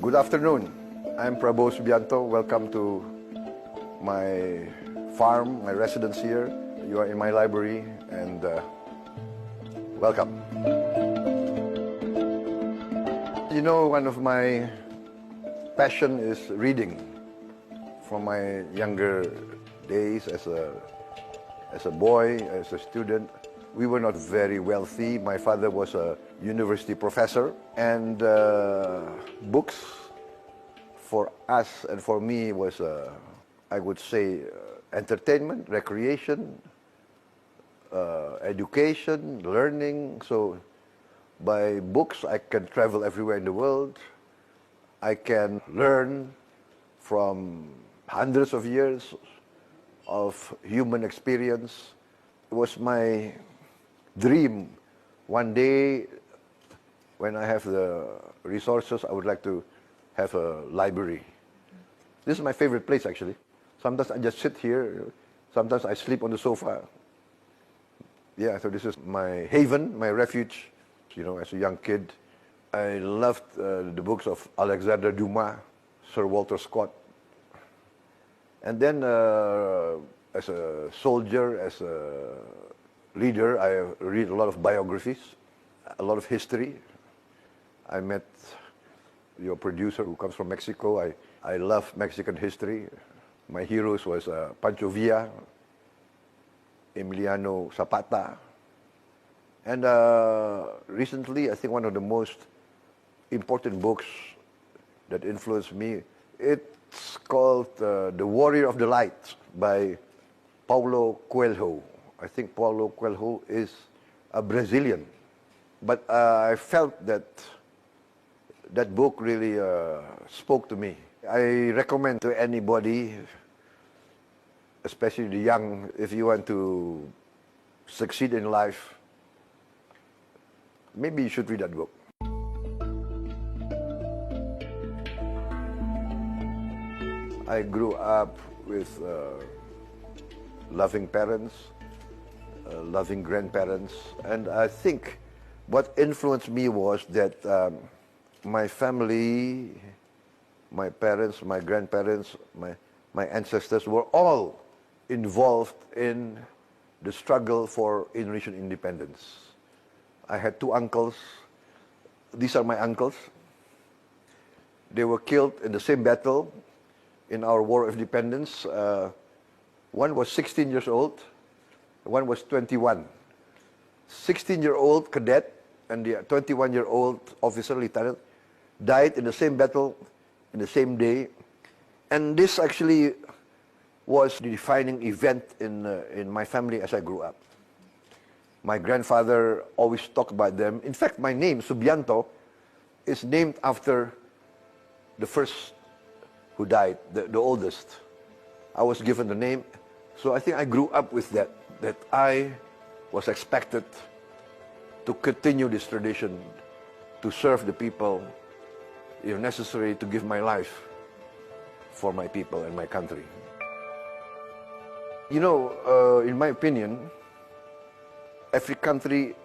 Good afternoon. I'm Prabho Subianto. Welcome to my farm, my residence here. You are in my library, and welcome. You know, one of my passion is reading. From my younger days as a boy, as a student, we were not very wealthy. My father was a university professor, and books for us and for me was, I would say, entertainment, recreation, education, learning. So by books, I can travel everywhere in the world. I can learn from hundreds of years of human experience. It was my dream one day, when I have the resources, I would like to have a library. This is my favorite place, actually. Sometimes I just sit here. Sometimes I sleep on the sofa. Yeah, so this is my haven, my refuge. You know, as a young kid, I loved the books of Alexander Dumas, Sir Walter Scott. And then, as a soldier, as a leader, I read a lot of biographies, a lot of history. I met your producer who comes from Mexico. I love Mexican history. My heroes was Pancho Villa, Emiliano Zapata. And recently, I think one of the most important books that influenced me, it's called The Warrior of the Light by Paulo Coelho. I think Paulo Coelho is a Brazilian. But I felt that that book really spoke to me. I recommend to anybody, especially the young, if you want to succeed in life, maybe you should read that book. I grew up with loving parents, loving grandparents, and I think what influenced me was that my family, my parents, my grandparents, my ancestors were all involved in the struggle for Indonesian independence. I had two uncles. These are my uncles. They were killed in the same battle in our War of Independence. One was 16 years old, one was 21. 16-year-old cadet and the 21-year-old officer, lieutenant, died in the same battle, in the same day. And this actually was the defining event in my family as I grew up. My grandfather always talked about them. In fact, my name, Subianto, is named after the first who died, the oldest. I was given the name. So I think I grew up with that I was expected to continue this tradition, to serve the people, if necessary, to give my life for my people and my country. You know, in my opinion, every country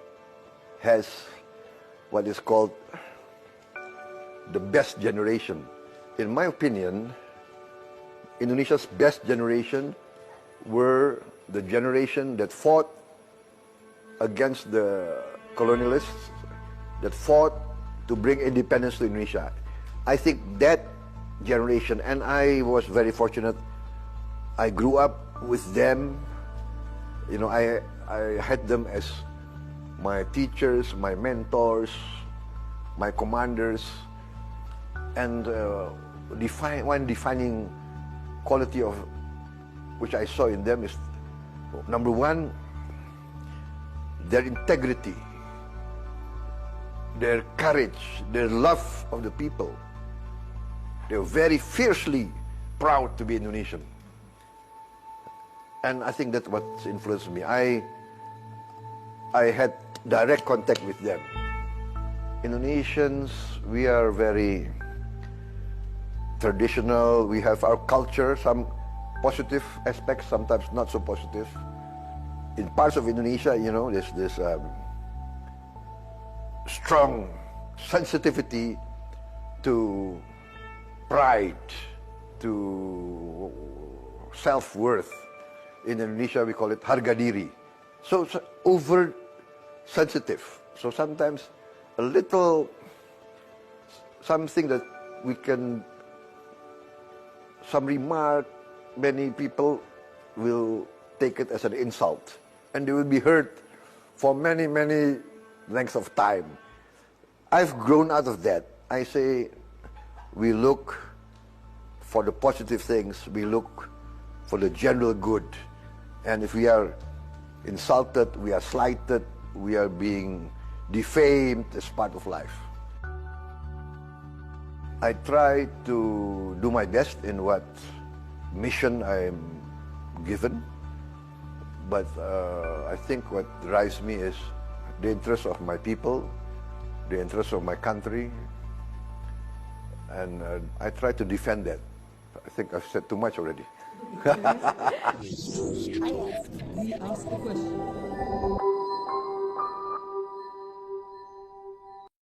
has what is called the best generation. In my opinion, Indonesia's best generation were the generation that fought against the colonialists, that fought to bring independence to Indonesia. I think that generation, and I was very fortunate, I grew up with them. You know, I had them as my teachers, my mentors, my commanders, and one defining quality of which I saw in them is, number one, their integrity, their courage, their love of the people. They were very fiercely proud to be Indonesian. And I think that's what influenced me. I had direct contact with them. Indonesians, we are very traditional. We have our culture, some positive aspects, sometimes not so positive. In parts of Indonesia, you know, there's this strong sensitivity to pride, to self-worth. In Indonesia, we call it harga diri. So it's over sensitive. So sometimes a little something that we can, some remark, many people will take it as an insult, and they will be hurt for many, many lengths of time. I've grown out of that. I say we look for the positive things, we look for the general good. And if we are insulted, we are slighted, we are being defamed as part of life. I try to do my best in what mission I'm given, but I think what drives me is the interest of my people, the interest of my country, and I try to defend that. I think I've said too much already. We ask the question.